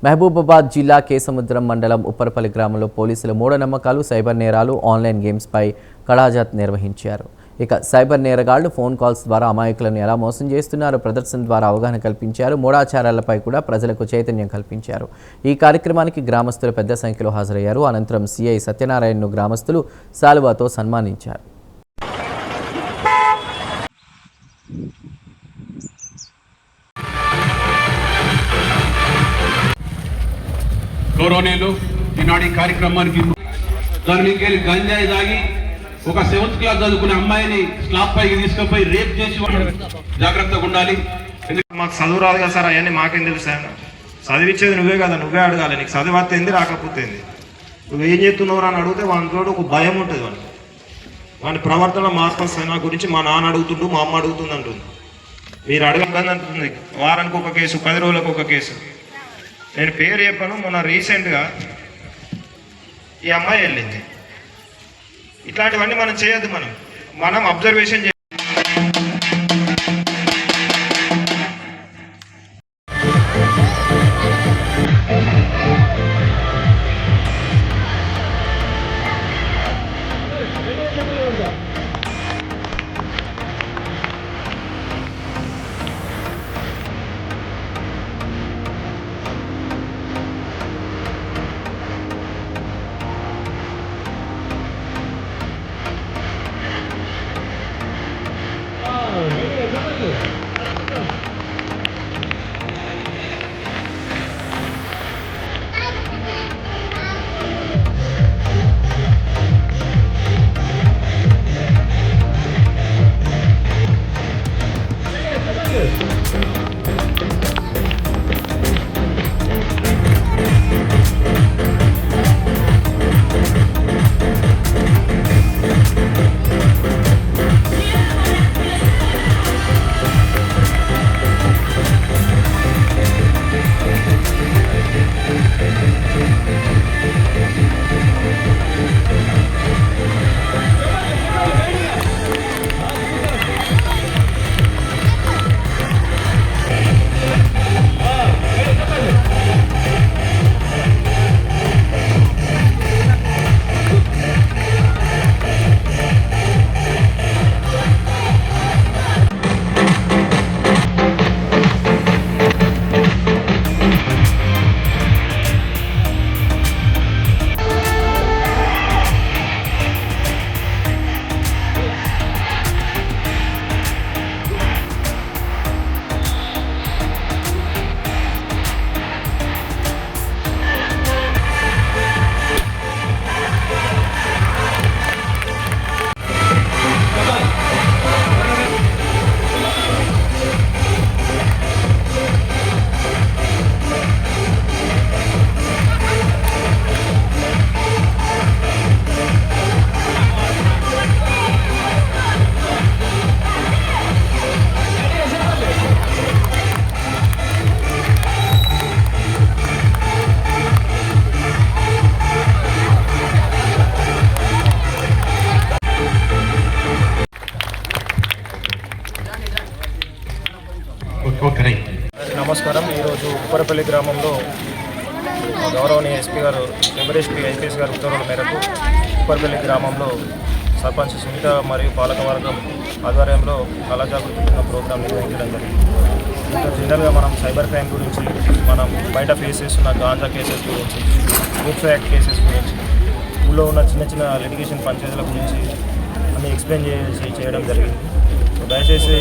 మహబూబాబాద్ జిల్లా కేసముద్రం మండలం ఉప్పరపల్లి గ్రామంలో పోలీసులు మూఢనమ్మకాలు, సైబర్ నేరాలు, ఆన్లైన్ గేమ్స్పై కళాజాత్ నిర్వహించారు. ఇక సైబర్ నేరగాళ్లు ఫోన్ కాల్స్ ద్వారా అమాయకులను ఎలా మోసం చేస్తున్నారో ప్రదర్శన ద్వారా అవగాహన కల్పించారు. మూఢాచారాలపై కూడా ప్రజలకు చైతన్యం కల్పించారు. ఈ కార్యక్రమానికి గ్రామస్తులు పెద్ద సంఖ్యలో హాజరయ్యారు. అనంతరం సిఐ సత్యనారాయణను గ్రామస్తులు శాలువాతో సన్మానించారు. గౌరవనీయులు ఈనాడు కార్యక్రమానికి దానికి గంజాయి తాగి ఒక 7th క్లాస్ చదువుకునే అమ్మాయిని స్లాబ్ పైకి తీసుకుపోయి రేప్ చేసి జాగ్రత్తగా ఉండాలి. మాకు చదువు రాదు కదా సార్, అవన్నీ మాకేం తెలుసు. చదివించేది నువ్వే కదా, నువ్వే అడగాలి. నీకు చదివత్తేంది రాకపోతేంది, నువ్వేం చేస్తున్నావు అని అడిగితే వానితో ఒక భయం ఉంటుంది. వాని ప్రవర్తన మార్పు వస్తుంది. నా గురించి మా నాన్న అడుగుతుంటూ మా అమ్మ అడుగుతుంది అంటుంది. మీరు అడగద్దని అంటుంది. వారానికి ఒక కేసు, 10 రోజులకు ఒక కేసు. నేను పేరు చెప్పాను. మొన్న రీసెంట్గా ఈ అమ్మాయి వెళ్ళింది. ఇట్లాంటివన్నీ మనం చేయొద్దు. మనం అబ్జర్వేషన్ చేయాలి. నమస్కారం. ఈరోజు ఉప్పరపల్లి గ్రామంలో గౌరవనీయ ఎస్పీ గారు, ఎస్పీ ఐపీఎస్ గారు ఉత్తర్వుల మేరకు ఉప్పరపల్లి గ్రామంలో సర్పంచ్ సునీత మరియు పాలకవర్గం ఆధ్వర్యంలో కళాజాగృతి ప్రోగ్రాం నిర్వహించడం జరిగింది. ఇంకా జనరల్గా మనం సైబర్ క్రైమ్ గురించి, మనం బయట ఫేస్ చేస్తున్న గాంజా కేసెస్ గురించి, పోక్సో యాక్ట్ కేసెస్ గురించి, ఊళ్ళో ఉన్న చిన్న చిన్న లిటిగేషన్ పంచాయతీల గురించి అన్నీ ఎక్స్ప్లెయిన్ చేయడం జరిగింది. దయచేసి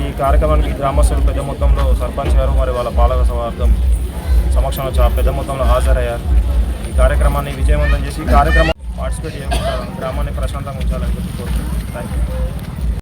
ఈ కార్యక్రమానికి గ్రామస్తులు పెద్ద మొత్తంలో సర్పంచ్ గారు మరియు వాళ్ళ పాలక వర్గం సమక్షంలో చాలా పెద్ద మొత్తంలో హాజరయ్యారు. ఈ కార్యక్రమాన్ని విజయవంతం చేసి ఈ కార్యక్రమం పార్టిసిపేట్ చేయకుండా గ్రామాన్ని ప్రశాంతంగా ఉంచాలని చెప్పి కోరుతున్నాను. Thank you.